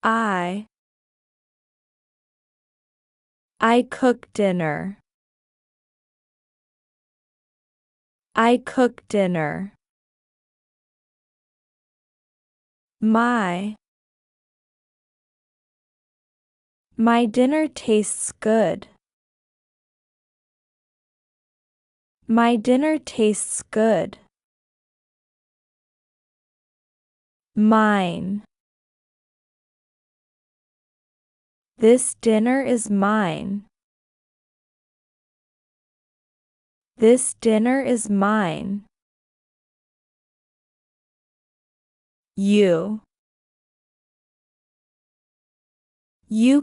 I cook dinner. I cook dinner. My dinner tastes good. My dinner tastes good. Mine. This dinner is mine. This dinner is mine. You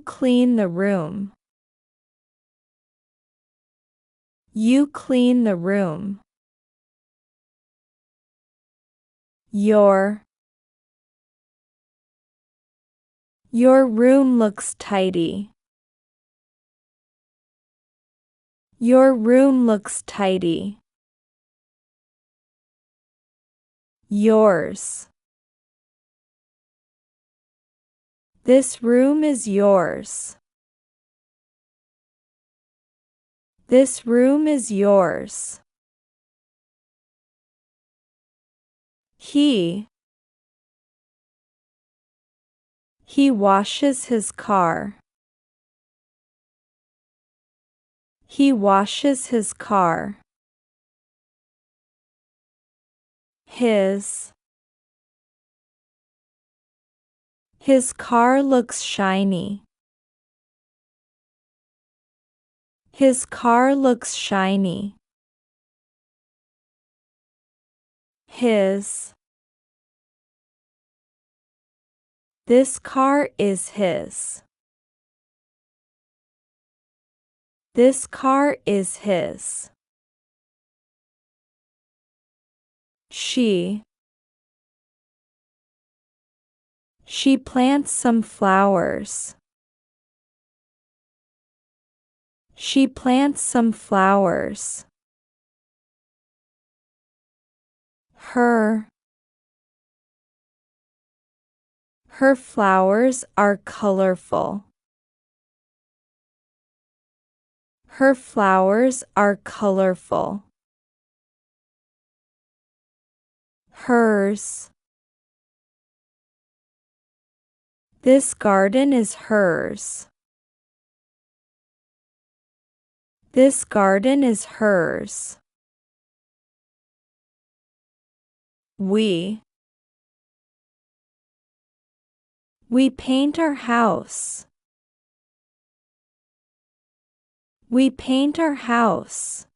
clean the room. You clean the room. Your room looks tidy. Your room looks tidy. Yours. This room is yours. This room is yours. He washes his car. He washes his car. His car looks shiny. His car looks shiny. His. This car is his. This car is his. She plants some flowers. She plants some flowers. Her flowers are colorful. Her flowers are colorful. Hers. This garden is hers. This garden is hers. We paint our house. We paint our house.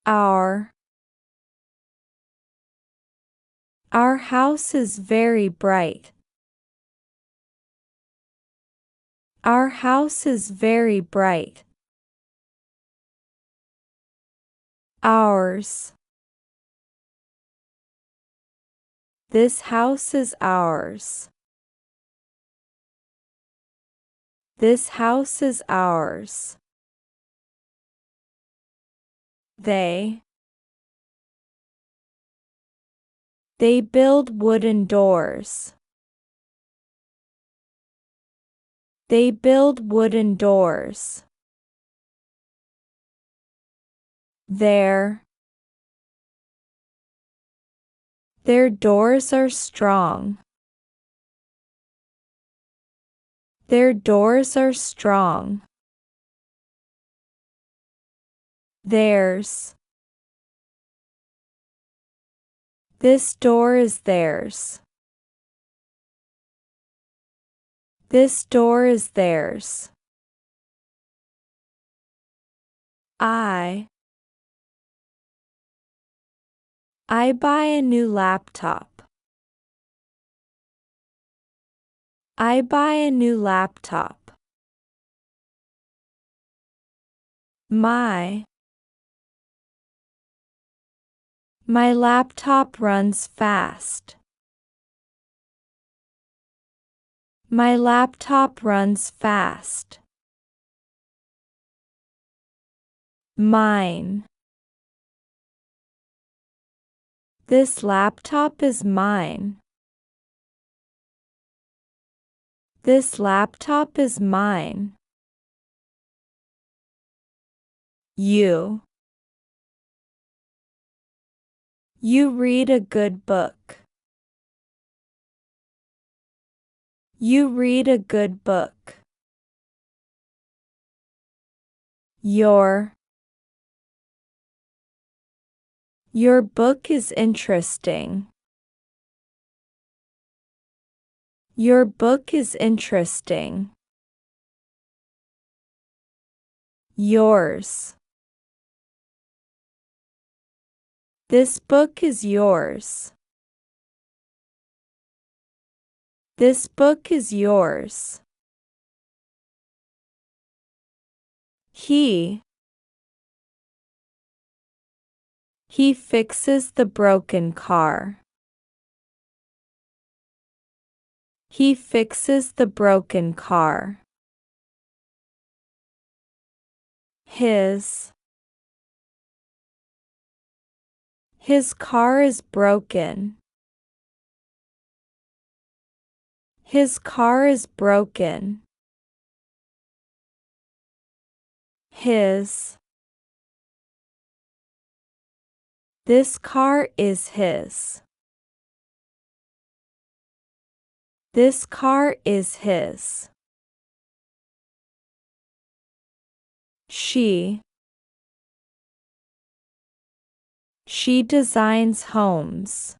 Our house is very bright. Our house is very bright. Ours. This house is ours. This house is ours. They build wooden doors. They build wooden doors. Their doors are strong. Their doors are strong. Theirs. This door is theirs. This door is theirs. I buy a new laptop. I buy a new laptop. My laptop runs fast. My laptop runs fast. Mine. This laptop is mine. This laptop is mine. You. You read a good book. You read a good book. Your book is interesting. Your book is interesting. Yours. This book is yours. This book is yours. He fixes the broken car. He fixes the broken car. His car is broken. His car is broken. His. This car is his. This car is his. She designs homes.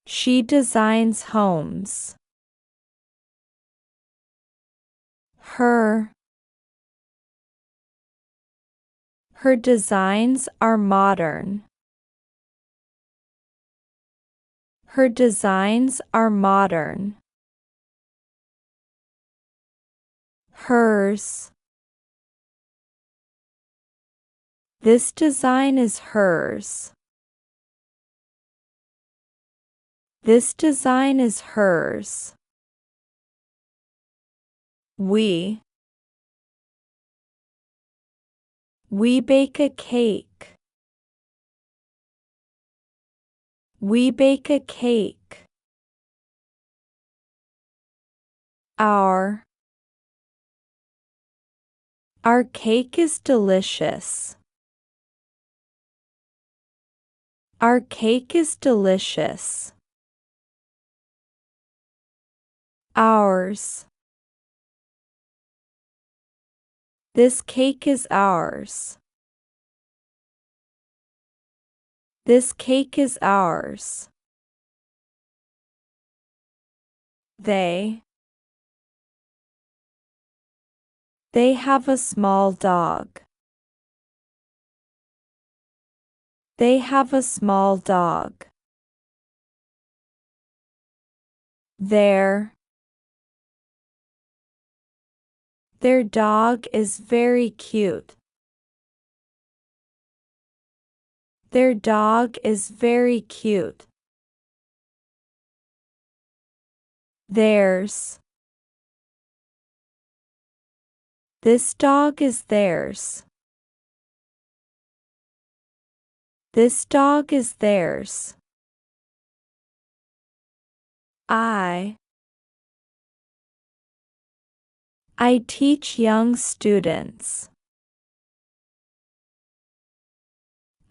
She designs homes. Her designs are modern. Her designs are modern. Hers. This design is hers. This design is hers. We bake a cake. We bake a cake. Our cake is delicious. Our cake is delicious. Ours. This cake is ours. This cake is ours. They have a small dog. They have a small dog. Their dog is very cute. Their dog is very cute. Theirs. This dog is theirs. This dog is theirs. I teach young students.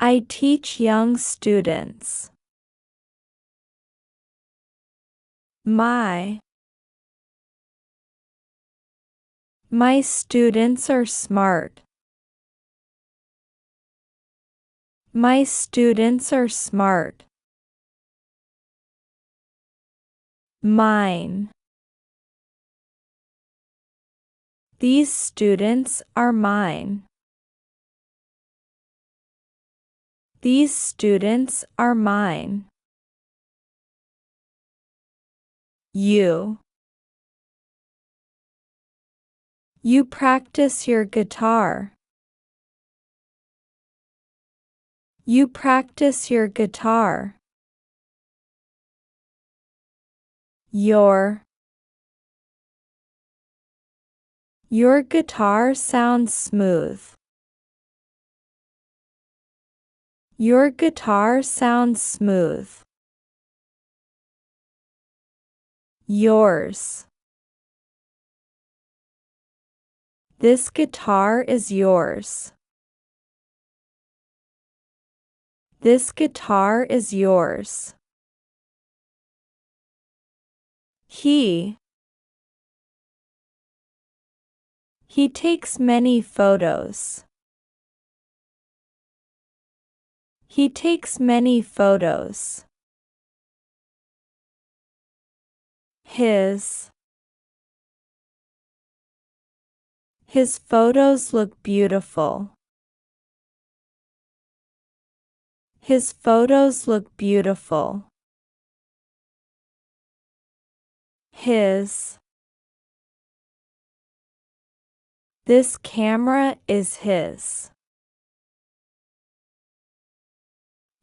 I teach young students. My students are smart. My students are smart. Mine. These students are mine. These students are mine. You practice your guitar. You practice your guitar. Your guitar sounds smooth. Your guitar sounds smooth. Yours. This guitar is yours. This guitar is yours. He takes many photos. He takes many photos. His photos look beautiful. His photos look beautiful. His. This camera is his.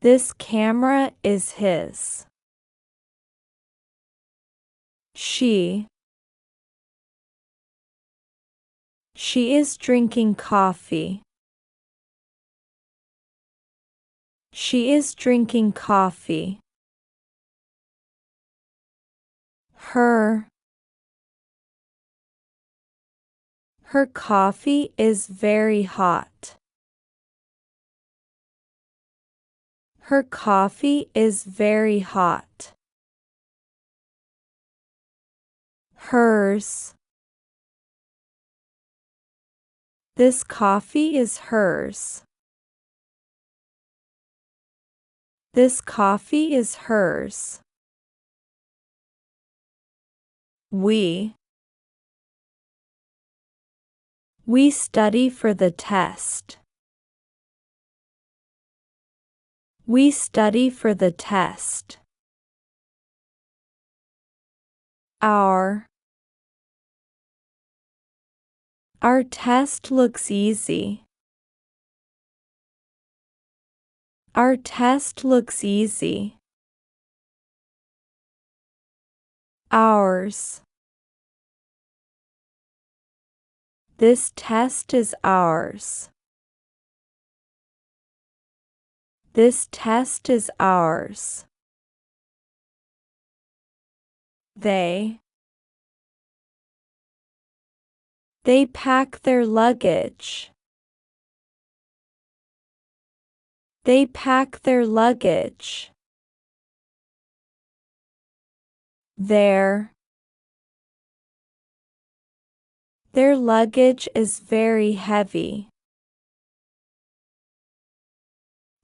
This camera is his. She is drinking coffee. She is drinking coffee. Her coffee is very hot. Her coffee is very hot. Hers. This coffee is hers. This coffee is hers. We study for the test. We study for the test. Our test looks easy. Our test looks easy. Ours. This test is ours. This test is ours. They pack their luggage. They pack their luggage. Their luggage is very heavy.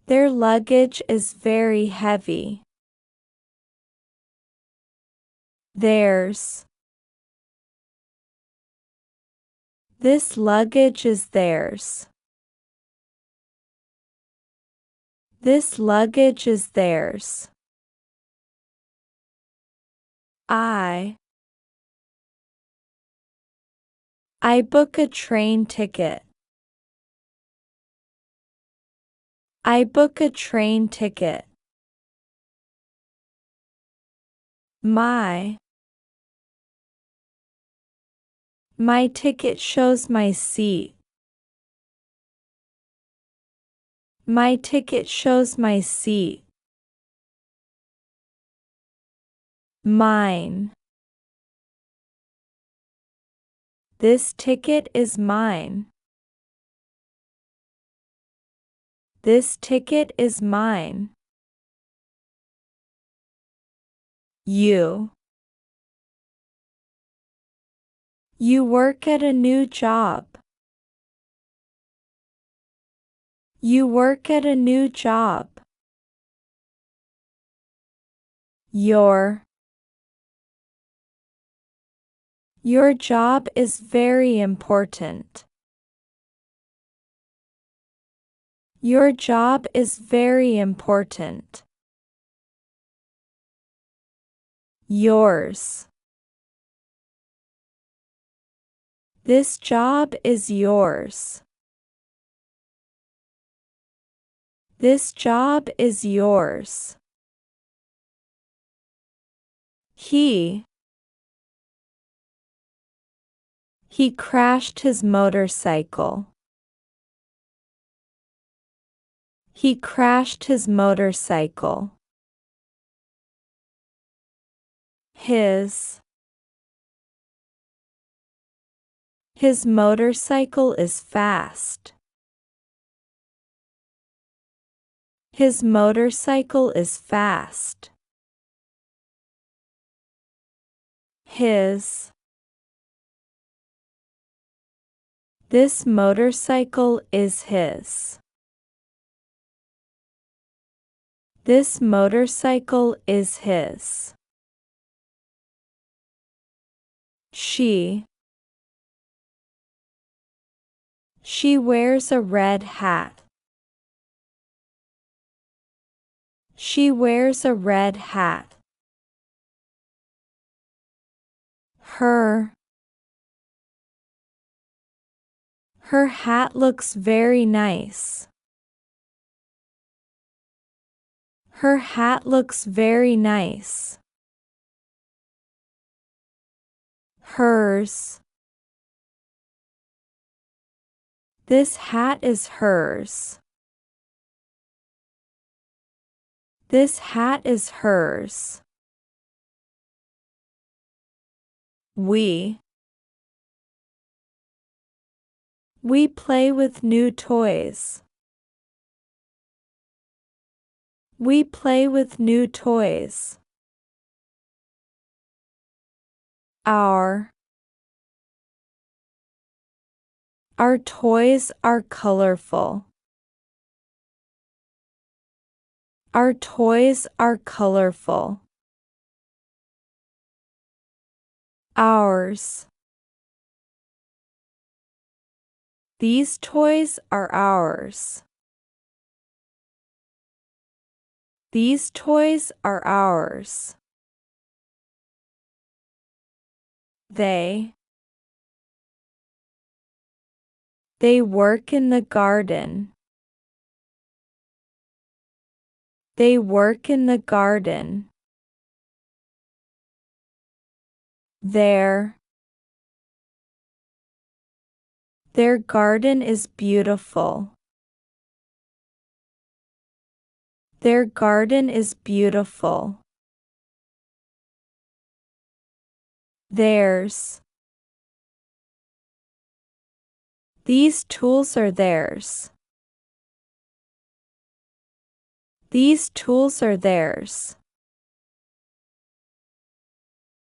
Their luggage is very heavy. Theirs. This luggage is theirs. This luggage is theirs. I book a train ticket. I book a train ticket. My ticket shows my seat. My ticket shows my seat. Mine. This ticket is mine. This ticket is mine. You work at a new job. You work at a new job. Your job is very important. Your job is very important. Yours. This job is yours. This job is yours. He crashed his motorcycle. He crashed his motorcycle. His His motorcycle is fast. His motorcycle is fast. His. This motorcycle is his. This motorcycle is his. She. She wears a red hat. She wears a red hat. Her. Her hat looks very nice. Her hat looks very nice. Hers. This hat is hers. This hat is hers. We. We play with new toys. We play with new toys. Our. Our toys are colorful. Our toys are colorful. Ours. These toys are ours. These toys are ours. They. They work in the garden. They work in the garden. Their. Their garden is beautiful. Their garden is beautiful. Theirs. These tools are theirs. These tools are theirs.